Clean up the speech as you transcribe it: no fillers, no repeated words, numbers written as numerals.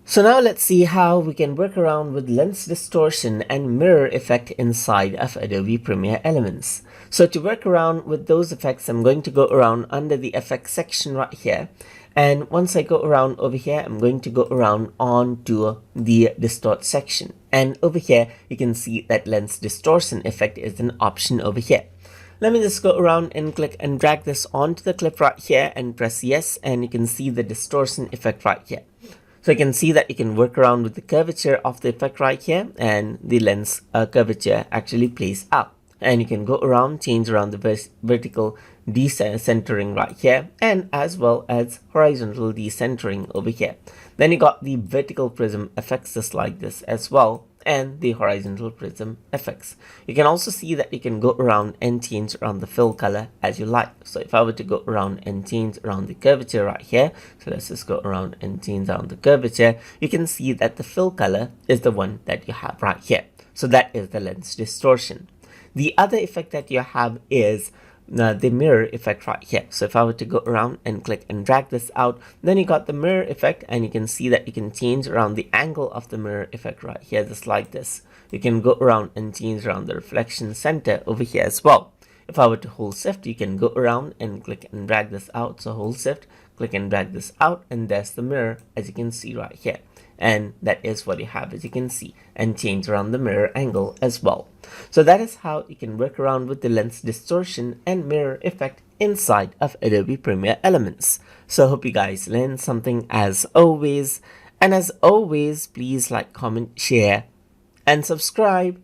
So now let's see how we can work around with lens distortion and mirror effect inside of Adobe Premiere Elements. So to work around with those effects, I'm going to go around under the effects section right here. And once I go around over here, I'm going to go around onto the distort section. And over here, you can see that lens distortion effect is an option over here. Let me just go around and click and drag this onto the clip right here and press yes, and you can see the distortion effect right here. So you can see that you can work around with the curvature of the effect right here, and the lens curvature actually plays out. And you can go around, change around the vertical decentering right here, and as well as horizontal decentering over here. Then you got the vertical prism effects just like this as well, and the horizontal prism effects. You can also see that you can go around and change around the fill color as you like. So if I were to go around and change around the curvature right here, so let's just go around and change around the curvature, you can see that the fill color is the one that you have right here. So that is the lens distortion. The other effect that you have is the mirror effect right here. So if I were to go around and click and drag this out, then you got the mirror effect, and you can see that you can change around the angle of the mirror effect right here, just like this. You can go around and change around the reflection center over here as well. If I were to hold shift, you can go around and click and drag this out. So hold shift, click and drag this out, and there's the mirror as you can see right here. And that is what you have, as you can see, and change around the mirror angle as well. So that is how you can work around with the lens distortion and mirror effect inside of Adobe Premiere Elements. So I hope you guys learned something as always. And as always, please like, comment, share, and subscribe.